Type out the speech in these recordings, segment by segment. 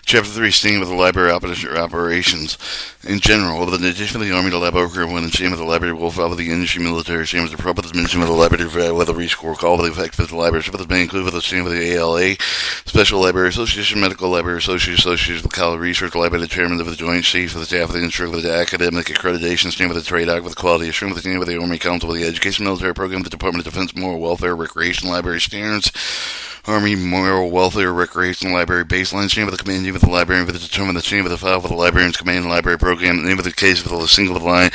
Chapter 3, Staying with the Library Operations. In general, with the addition of the Army to Lab Program, when the chain of the library will follow the industry military chain with the proper dimension of the library with a rescore call with the effect of the library. With the main include with the chain of the ALA, Special Library Association, Medical Library Association with College Research Library, the chairman of the Joint Chiefs, with the staff of the Institute, with the academic accreditation, chain with the Trade Act, with the Quality Assurance, with the chain with the Army Council, with the Education Military Program, the Department of Defense, Moral Welfare, Recreation Library Standards, Army Moral Welfare Recreation Library Baseline, chain with the command, with the librarian, with the determine the chain with the file for the librarian's command library program, name of the case with a single line,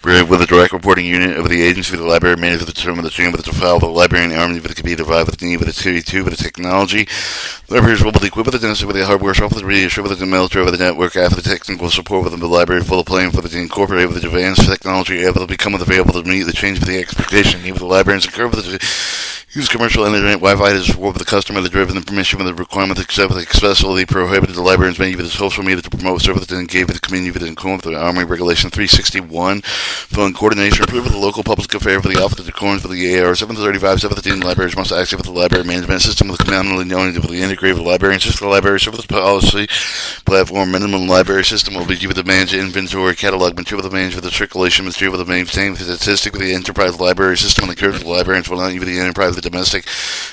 with a direct reporting unit of the agency with the library manager with the determine the chain with the file for the librarian army with the computer divide with the need with the city two with the technology. Libraries will be equipped with the density with the hardware, software, reissue with the military with the network, after the technical support with the library full of playing for the incorporate with the advanced technology able to become available to meet the change with the expectation need with the librarians and curve with the use commercial internet Wi-Fi to support with the customer, the driven the permission with the requirement to accept with accessibility prohibited the librarians may use the social media to promote service and engage with the community with the Army Regulation 361 fund coordination approved with the local public affair for the office of the Corns for the AR 735 17 libraries must access with the library management system with the commonly known to the integrated with the librarian system library service policy platform minimum library system will be due with the managed inventory catalog material with the managed with the circulation material with the maintain with the statistic with the enterprise library system and the current librarians will not use the enterprise the domestic,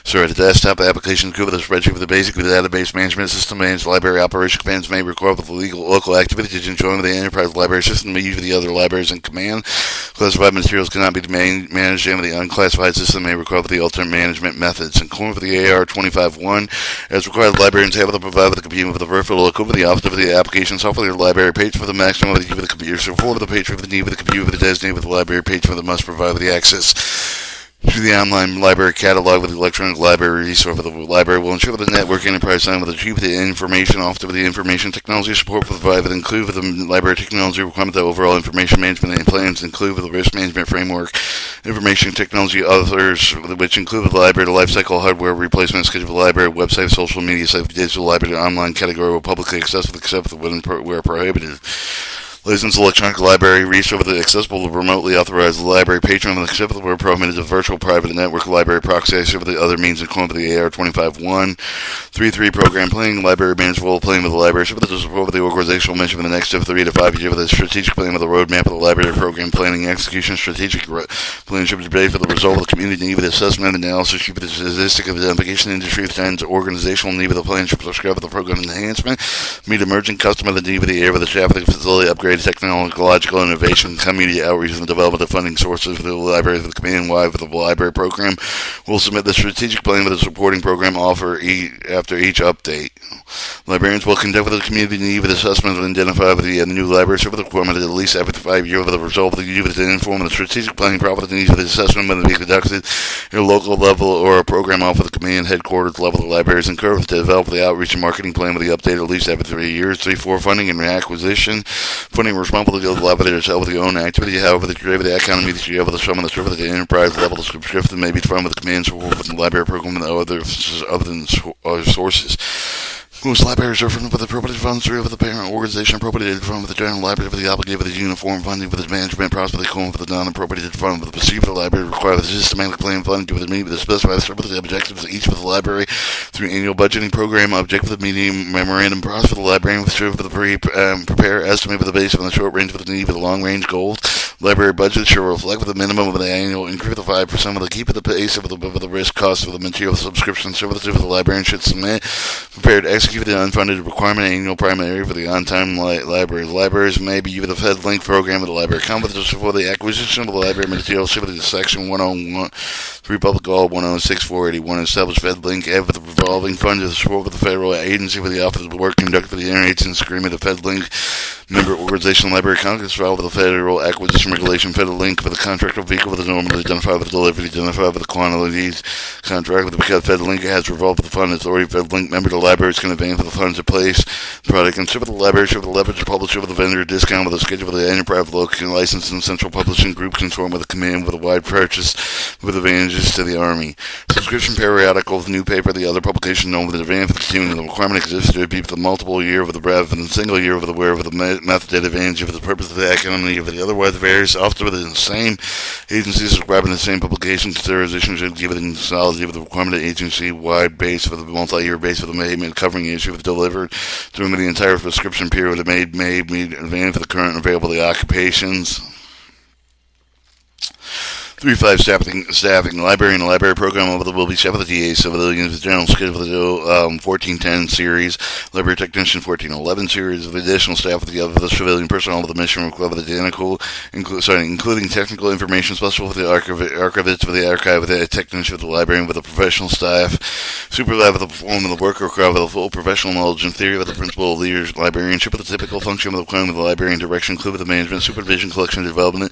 the desktop application could with a spreadsheet with the basic with the database management system managed library operation commands may require with the local activities to join with the enterprise library system may use with the other libraries in command. Classified materials cannot be managed and with the unclassified system may require with the alternate management methods. In accordance with the AR 25-1, as required, librarians have to provide with the computer with the virtual local with the opposite of the application software the library page for the maximum of the computer support of the page for the need with the computer with the designated with the library page for the must provide with the access to the online library catalog with the electronic library resource for the library will ensure that the network enterprise sign with achieve the information off to the information technology support for the provided include with the library technology requirement the overall information management and plans include with the risk management framework information technology others which include the library the lifecycle hardware replacement schedule the library website social media site digital library online category will publicly accessible except where prohibited. Licensed electronic library resource with the accessible remotely authorized library patron with acceptable where permitted to virtual private network library proxy with the other means including the AR 25-1 3.3 program planning library management role playing with the library with the support of the organizational mission for the next 3 to 5 years with the strategic plan with the roadmap of the library program planning execution strategic plan should be based for the result of the community need with assessment analysis with the statistic of the application industry trends organizational need with the plan should prescribe with the program enhancement meet emerging customer the need with the air with the staff with the facility upgrade technological innovation, community outreach, and the development of funding sources for the library for the command-wide for the library program. We'll submit the strategic plan with a supporting program offer after each update. Librarians will conduct with the community need with assessment and identify with the new library service requirement at least every 5 years with the result of the use to inform the strategic planning profit needs of the assessment when it be conducted at a local level or a program off of the command headquarters level. The libraries encouraged to develop the outreach and marketing plan with the update at least every 3 years. 3-4 funding and acquisition. Funding responsible to the library to with the own activity, however, the economy that you have with the sum of the service at the enterprise level, the subscription may be defined with the command support with the library program and other sources. Most libraries are funded with appropriate funds through with the parent organization appropriated fund with the general library with the obligated with the uniform funding with the management process with the coin with the non-appropriated fund with the perceived the library require the systematic plan funding to meet with the specified service the objectives of each with the library through annual budgeting program objective with the medium memorandum process for the librarian with serve with the prepare estimate with the base of the short range with the need with the long range goals. Library budget should reflect with a minimum of the annual increase of 5% with the keep at the pace of the risk cost of the material subscription services with the librarian should submit prepared to execute the unfunded requirement annual primary for the on-time library. Libraries may be with the Fed Link program of the library competence for the acquisition of the library materials with the section 101 3 Public Law 106 481 established Fed Link with the revolving fund to support with the federal agency for the office of work conducted for the interagency agreement of Fed Link member organization library congress filed with the federal acquisition regulation Fed Link for the contract of vehicle with the normally identified with the delivery identified with the quantities contract with the because Fed Link has revolved with the fund authority Fed Link member the libraries can advance with the funds in place the product and ship with the library ship with the leverage publisher with the vendor discount with the schedule with the enterprise local license and central publishing group conform with the command with a wide purchase with advantages to the Army. Subscription periodicals, new paper, the other publication known with the advance of the requirement exists to be with the multiple year with the rather than single year with the where with the method advantage of the purpose of the economy of the otherwise various, often within the same agencies describing the same publication. Consideration should give it in solid with the requirement of agency-wide base for the multi-year base for the payment covering issue if delivered during the entire prescription period. It may meet advantage for the current available occupations. 3-5 staffing. Library and the library program will be staffed with the TA civilians. General schedule for the 1410 series. Library technician 1411 series. With additional staff with the civilian personnel with the mission required identical, including technical information specialist for the archivist for the archive, with the technician for the library, with the professional staff. Super lab with the performance of the work required with the full professional knowledge and theory with the principal of leaders, librarianship with the typical function of the requirement of the librarian direction, include with the management, supervision, collection, development,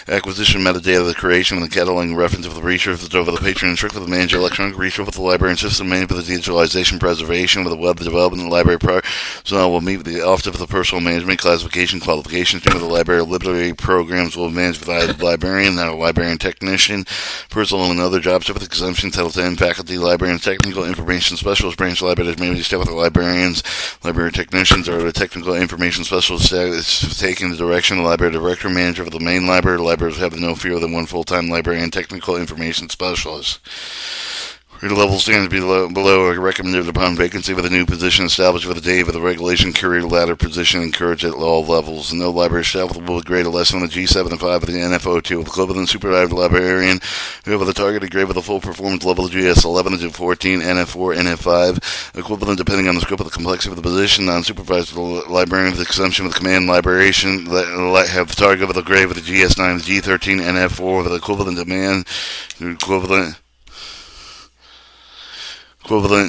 acquisition, metadata, the creation, and the cataloging reference of the research over the patron, instruct with the manager, electronic research with the librarian system, management with the digitalization, preservation with the web development, the library personnel will meet with the office of the personal management, classification, qualifications, with the library programs will manage with the librarian, not a librarian technician, personal and other jobs with exemption, Title 10, faculty, librarian, technical information specialist, branch libraries may be staffed with the librarians, library technicians, or the technical information specialist taking the direction of the library director, manager of the main library. Libraries have no fewer than one full-time librarian technical information specialist. Grade level standards below are recommended upon vacancy with a new position established with a date of the regulation career ladder position encouraged at all levels. No library staff will grade less than the G7 and 5 of the NFO2 with equivalent supervised librarian who have the targeted grade with a full performance level of GS11 to 14, NF4, NF5, equivalent depending on the scope of the complexity of the position. Non-supervised librarian with exemption with command librarian have the target with a grade with the GS9, G13, NF4 with equivalent demand, equivalent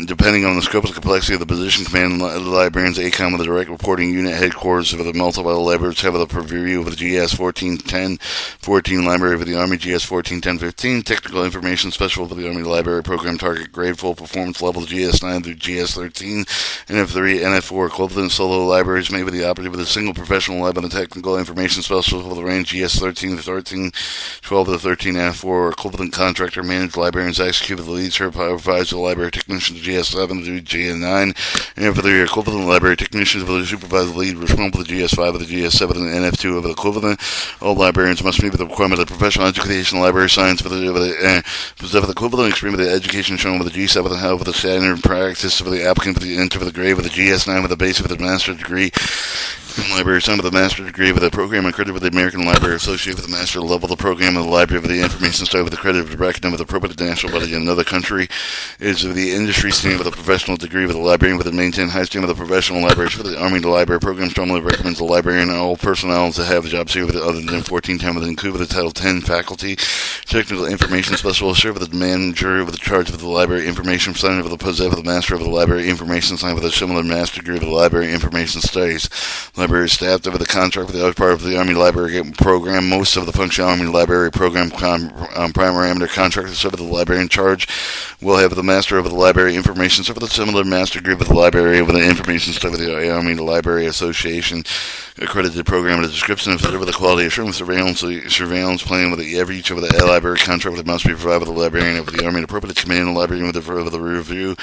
depending on the scope and complexity of the position. Command librarians ACOM with a direct reporting unit headquarters for the multiple libraries have the purview of the GS 1410 14 library for the Army, GS 1410 15 technical information special for the Army library program target grade full performance level GS 9 through GS 13 NF3 NF4 equivalent solo libraries made with the operative with a single professional lab and a technical information specialist for the range GS 13 to 13 12 to 13 NF4 equivalent contractor managed librarians execute with the lead supervisor library technician GS7 to GS9, and for the equivalent library technicians for the supervisor lead responsible for the GS5 of the GS7 and NF2 of the equivalent. All librarians must meet with the requirement of professional education, library science for the equivalent experience with the education shown with the G7 and how with the standard practice for the applicant for the enter for the grade with the GS9 with the base of the master's degree. Library assigned with a master's degree with a program accredited with the American Library Association with a master level of the program of the library with the information study with the credit of recognition with appropriate national body in another country is with the industry standard with a professional degree with a librarian with a maintain high standard with a professional library for the Army. The library program strongly recommends the librarian and all personnel to have jobs here with other than 1410 with include with the Title 10 faculty, technical information specialist, serve with the manager with the charge of the library information center with the possess with the master of the library information science with a similar master degree with the library information studies. Library staff over the contract with the other part of the Army Library program. Most of the functional Army Library program primary amateur contractors serve the library in charge will have the master of the library information serve with a similar master degree with the library with the information stuff with the Army Library Association accredited program with a description of with the quality assurance surveillance plan with each of the library contract that must be provided with the librarian of the Army and appropriate command the librarian with the review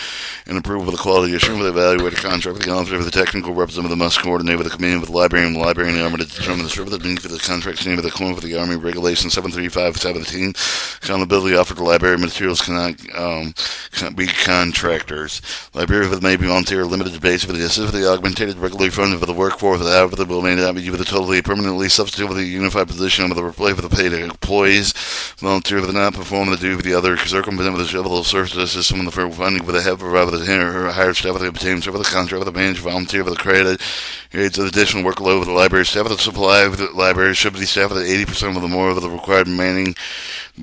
and approval of the quality assurance with the evaluated contract with the officer of the technical representative that must coordinate with the command with the librarian and the librarian and the Army to determine the service beneath the contract name of the claim for the Army Regulation 735-17 accountability offered to library materials cannot be contractors. Library may be volunteer limited base for the assist with the augmented regularly funded for the workforce without the will may not be with a totally permanently substitute with a unified position with the replay for the paid employees. Volunteer with the not perform the duty with the other circumventing with the level of service system and the funding with the head provide with the higher staff with the obtained serve with the contract with the manager volunteer with the credit aids of additional workload with the library staff with the supply of the library should be staffed with 80% of the more of the required manning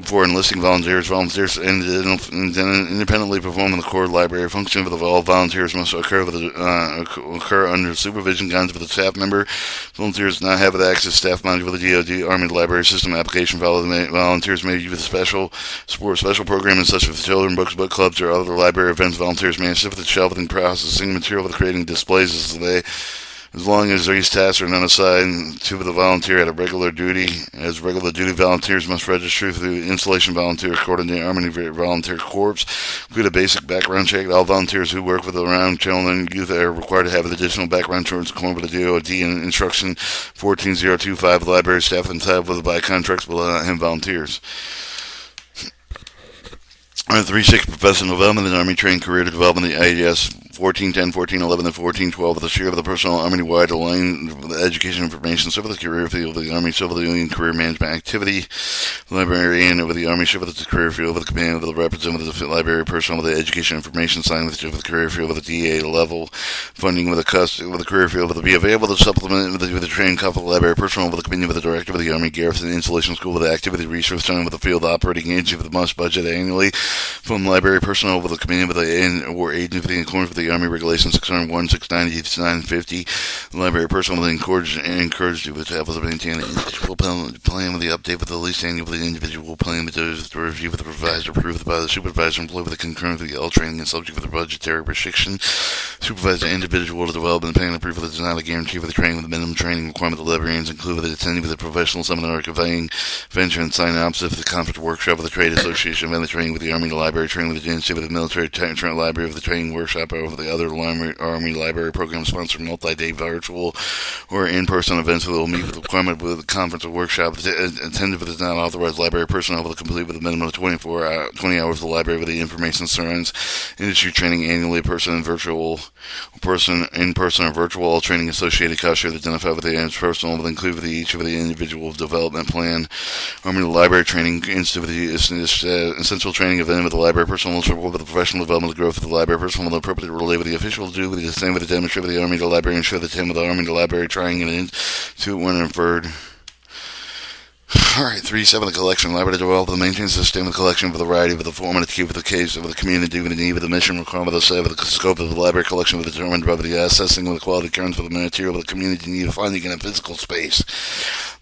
for enlisting volunteers independently performing the core library function of all volunteers must occur under supervision guidance of the staff member. Volunteers not have access to staff manager with the DoD Army Library System application. Volunteers may use special programs such as children books, book clubs, or other library events. Volunteers may assist with the shelving processing material with creating displays as they as long as these tasks are not assigned to the volunteer at a regular duty, as regular duty volunteers must register through the Installation Volunteer Coordinating Army Volunteer Corps, include a basic background check. All volunteers who work with around children and youth are required to have an additional background checks according with the DOD and Instruction 14025. Library staff entitled with by contracts will not have volunteers. 3-6 Professional Development and Army Training Career Development, the IDS 1410, 1411, and 1412 with the share of the personnel Army-wide aligned with the education information, civil the career field of the Army, civilian career management activity, librarian over the Army, civil the career field of the command of the representative of the library personnel with the education information sign with the career field of the DA level, funding with the career field of the be available to supplement with the training couple of the library personnel with the committee with the director of the Army Garrison Installation School with the activity research center with the field operating agency with the must budget annually from library personnel with the committee with the or agency in accordance with the Army Regulations 601, 690, 950. The library personnel will encourage you to have to maintain an individual plan with the update with the least annual with the individual plan with the review with the supervisor approved by the supervisor employed with the concurrent with the L training and subject with the budgetary restriction. Supervisor individual development plan approved with the not a guarantee for the training with the minimum training requirement of the librarians include with attending with the professional seminar conveying venture and sign opposite for the conference workshop with the trade association and the training with the Army library training with the agency with the military training library with the training workshop over the other Army library program sponsored multi-day virtual or in-person events that will meet with the requirement with the conference or workshop attended with the not authorized library personnel will complete with a minimum of 20 hours of the library with the information surrounds industry training annually in-person or virtual all training associated costs are identified with the personal will include with each of the individual development plan. Army library training institute with the essential training event with the library personnel will support with the professional development of the growth of the library personnel will appropriately relate with the official do with the same with the demonstrate with the Army, the library, and show the 10 with the Army, the library, trying it into when inferred. Alright, 3-7, the collection. Library develop and maintains the system of the collection with a variety of the format to keep with the case of the community with the need with the mission requirement of the scope of the library collection with determined by the assessing of the quality currents with the material of the community need of finding in a physical space.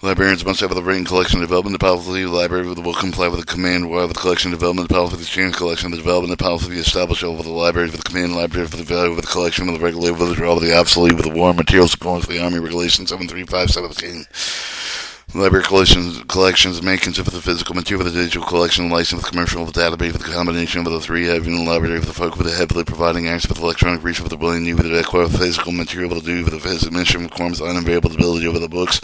Librarians must have the written collection development policy. The library will comply with the command with the collection development policy, the chain collection, the development policy, the established over the library with the command library for the value of the collection with the regulated with the draw with the obsolete with the war materials according to the Army Regulation 735-17. Library collections may consist of the physical material with the digital collection license with commercial with the database with the combination of the three having the library with the folk with the heavily providing access with electronic research with the ability with the acquire physical material with the do with the physical mission requirements unavailability over the books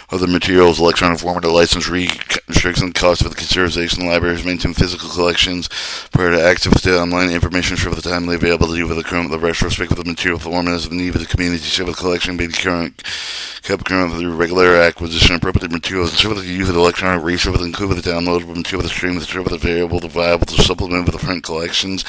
of the materials electronic format the license restrictions cost of the conservation libraries maintain physical collections prior to access to online information for the timely availability with the current the retrospect with the material format as the need of the community share with the collection be the kept current with the regular acquisition appropriate materials and with the use of electronic research with include with the downloadable material with the stream with the variable the viable to supplement with the print collections.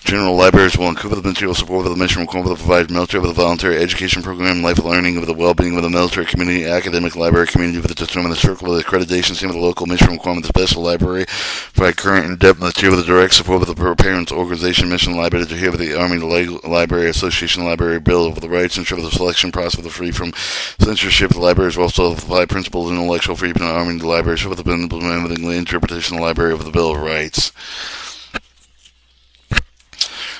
General libraries will include the material support with the mission requirement with the provided military with the voluntary education program, life learning with the well-being with the military community, academic library community with the determine the circle with the accreditation same with the local mission requirement, the special library, provide current in-depth material with the direct support with the parents organization mission library to hear with the Army Library Association Library Bill of the rights ensure the selection process with the free from censorship. The libraries will also apply principles of intellectual freedom in the Army the library should have been implemented the interpretation of the library of the Bill of Rights.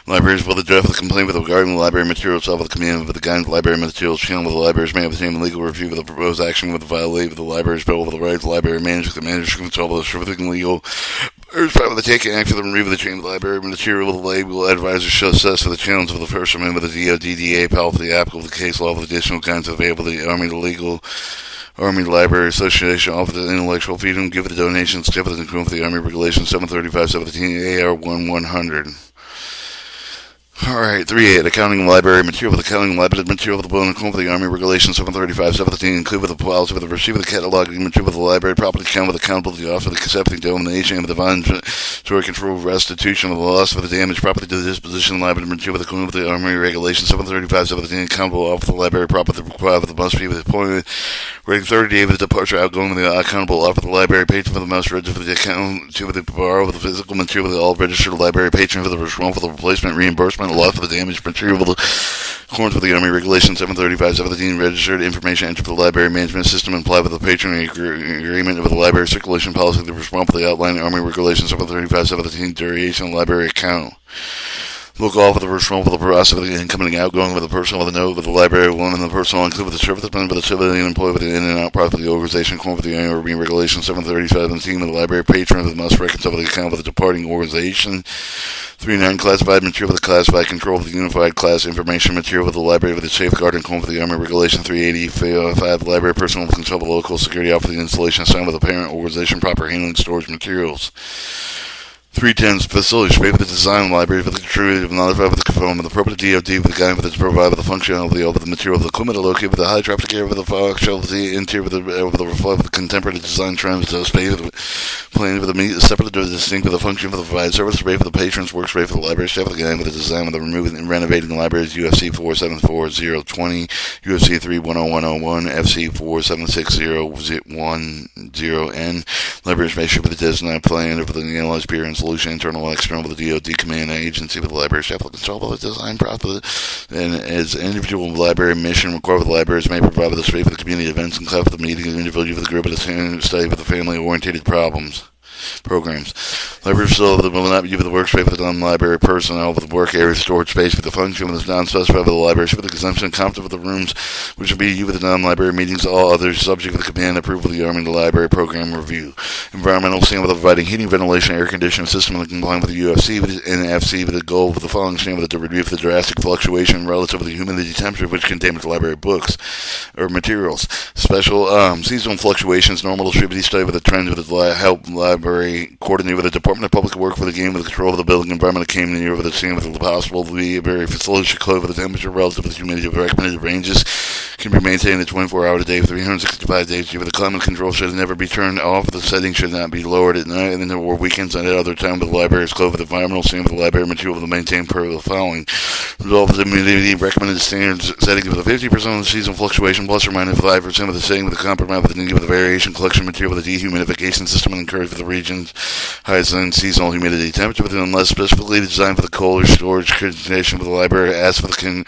Libraries will address the complaint with regarding the library materials itself with the command with the guidance library materials channel with the libraries may obtain legal review with the proposed action with the violate with the library's bill with the rights the library manager the manager control with the certificate legal urge by the taking action of the review of the chain of the library material with the label advisor shall assess for the challenge of the first amendment with the DODDA policy applicable to the case law with additional guidance available to the Army the legal Army Library Association offered the intellectual freedom give the donations given in accordance with the Army Regulation 735-17 AR 1100. Alright, 3-8, accounting library material with accounting library material with the bone and the Army Regulation 735-17 include with the policy with the receipt of the cataloging material with the library property account with accountability office with the accepting domination with the voluntary control restitution of the loss of the damaged property to the disposition library material with the Army Regulation 735-17 accountable office of the library property required with the must be with the appointment rating 30 days with the departure outgoing with the accountable office of the library patron for the most registered with the account to with the borrow with the physical material with the all registered library patron for the response for the replacement reimbursement loss of the damaged material with the accordance with the Army Regulation 735-17 registered information entered the library management system and apply with the patron agreement with the library circulation policy the response for the outline Army Regulation 735-17 duration library account. Look off with the personal with the process of the incoming and outgoing with the personal with the note with the library woman and the personal include with the serviceman with the civilian employee with the in and out product of the organization according with the annual review regulation 737 with the library patron with the must reconcile with the account with the departing organization. 3.9 classified material with the classified control with the unified class information material with the library with the safeguard and with the Army regulation 385 library personal with control of the local security office the installation assigned with the parent organization proper handling storage materials. 310 facilities made with the design library with the contributed with notified with the conform with the appropriate DOD with the guide with its provide with the functionality of the material of the equipment located with the high traffic area with the functionality interior with the reflect with the contemporary design trends with the space with the plan with the separate distinct with the function for the provide service rate for the patrons work rate for the library staff with the guide with the design with the removing and renovating libraries UFC 474020 UFC 310101 FC 476010N library information for the design plan for the analyzed peer and solution internal and external with the DOD command agency with the library staff with control of the design process and as individual library mission required with the libraries may provide with the space for the community events and class with the meeting of the individual with the group of the study with the family oriented programs. Library facility will not be given the workspace with the non-library personnel with the work area storage space with the function with the non-specified with the library with the consumption competent with the rooms which will be used with the non-library meetings all others subject with the command approval of the Army and the library program review. Environmental stand with the providing heating, ventilation, air conditioning system and complying with the UFC with the NFC with the goal with the following stand with the review for the drastic fluctuation relative to the humidity temperature which contain the library books or materials. Special seasonal fluctuations, normal distributed study with the trends with the help library coordinate with the Department of Public Works for the game with the control of the building environment that came near with the scene with the possible to be a very facility should close with the temperature relative to the humidity of recommended ranges can be maintained at 24 hours a day for 365 days with the climate control should never be turned off. The setting should not be lowered at night and or weekends and at other time with the library is closed with the environmental scene with the library material to maintain per the following. Resolve the humidity recommended standards setting with a 50% of the seasonal fluctuation plus or minus 5% of the setting with the compromise with the need with the variation collection material with the dehumidification system and encourage for the region's highest seasonal humidity temperature within unless specifically designed for the colder storage condition with the library as for the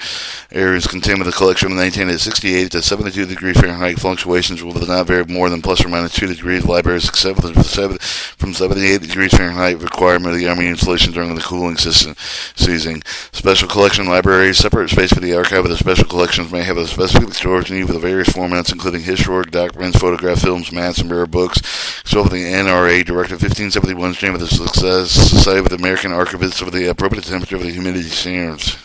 areas contained with the collection maintained at 68 to 72 degrees Fahrenheit fluctuations will not vary more than plus or minus 2 degrees. Libraries except from 78 degrees Fahrenheit requirement of the Army installation during the cooling season. Special collection libraries separate space for the archive of the special collections may have a specific storage need for the various formats including historic documents, photograph films, maps, and rare books. So for the NRA Directive 1571 stand with the Success Society with the American Archivists for the appropriate temperature of the humidity standards.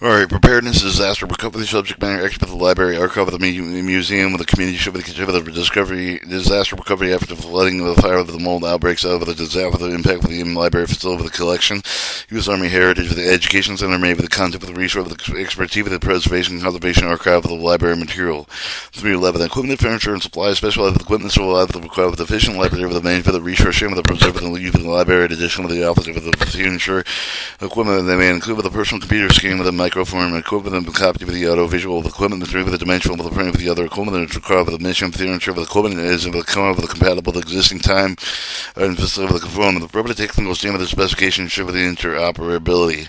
Alright, preparedness, disaster recovery, subject matter expert of the library, archive of the museum, with the community should be considered the discovery, disaster recovery after the flooding of the fire of the mold outbreaks of the disaster, the impact of the library facility with the collection, U.S. Army Heritage with the Education Center made with the content of the resource with the expertise with the preservation and conservation archive of the library material. 311, equipment, furniture, and supplies, specialized with equipment, supplied with the required with the efficient library with the main for the resource sharing with the preserve with the use of the library, in addition with the office with the furniture, equipment they may include with the personal computer scheme with the microform equipment and copy with the audio-visual equipment material with the dimensional with the print with the other equipment and required with the mission furniture with the equipment is with the compatible with the existing time and facility with the conform with the appropriate technical stand with the specification should with the interoperability.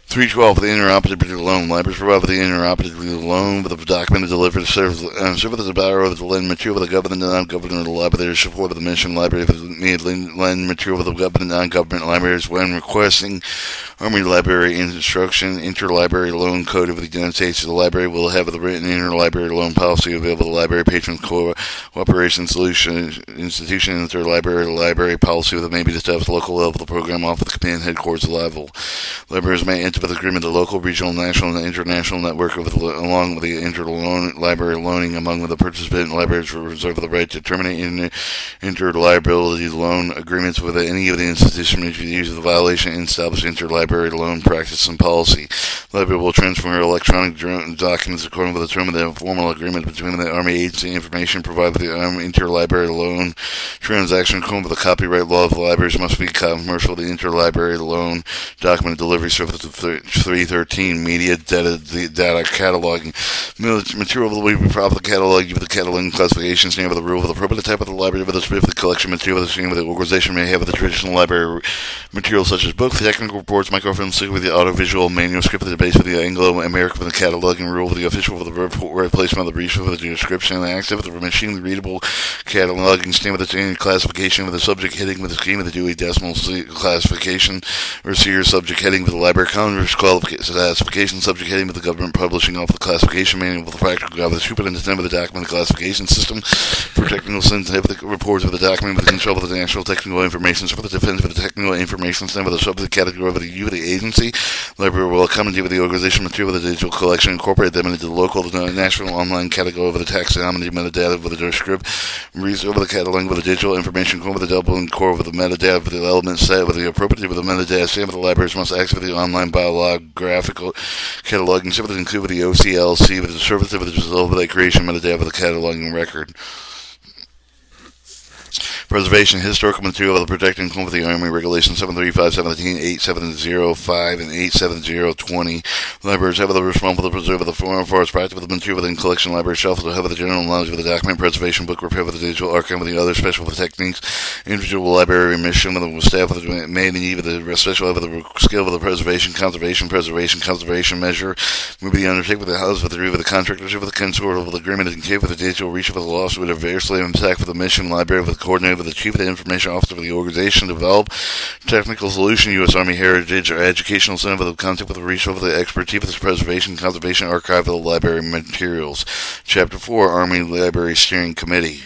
312 with the interoperability loan. Libraries provide with the interoperability loan with the document delivered serve with the borrower with the lend material with the government and non-government library support with the mission library with the lend material with the government and non-government libraries when requesting Army Library Instruction Interlibrary Loan Code of the United States. The library will have the written interlibrary loan policy available to library patrons cooperation solution institution and their library policy that may be established at local level. The program off of the command headquarters level. Libraries may enter with agreement the local, regional, national, and international network along with the interlibrary loaning among the participant libraries reserve the right to terminate interlibrary loan agreements with any of the institutions which use the violation and establish interlibrary loan practice and policy. The library will transfer electronic documents according to the term of the formal agreement between the Army agency information provided with the interlibrary loan transaction according to the copyright law of the libraries must be commercial. The interlibrary loan document delivery service 313, media data cataloging. Material of the week, proper catalog, with the cataloging classification, name of the rule, of the appropriate type of the library, with the specific collection material, the name of the organization may have with the traditional library material such as books, technical reports, microfilm, with the audiovisual manuscript, the base with the Anglo-American, with the cataloging rule, with the official, with the report, placement of the brief, with the description, the active, with the machine readable cataloging, stamp with the classification, with the subject heading, with the scheme of the Dewey Decimal classification, receiver subject heading, with the library Congress classification, subject heading, with the government publishing off the classification manual, with the practical guide, with the superintendent, with the document classification system, for technical scientific reports, with the document, with the control of the national technical information, for the defense, with the technical information system, with the subject category, with the U of the agency, library will accommodate with the organization material, with the digital collection, incorporate them into the local, the national online category, with the taxonomy, metadata, with the script, reserve with the cataloging, with the digital information core, with the double and core, with the metadata, with the element set, with the appropriate, with the metadata, same with the libraries must access with the online biographical cataloging, with the include with the OCLC, with the service, with the result of the creation metadata, with the cataloging record. Preservation historical material of the protecting with the Army Regulation 735-17, 8705, and 87020. Libraries have the responsibility to preserve the foreign forest practice with the material within collection library shelf to have the general knowledge of the document preservation book repair with the digital archive with the other special techniques. Individual library mission with the staff with the made need with the special with the skill with the preservation measure. Will be undertaken with the house with the review of the contractorship with the consortium with the agreement and with the digital reach with the lawsuit of variously intact with the mission library with the coordinator with the chief of the information officer of the organization to develop technical solution, U.S. Army Heritage or Educational Center with the concept with the resource with the expertise with the preservation, conservation, archive of the library materials. Chapter 4, Army Library Steering Committee.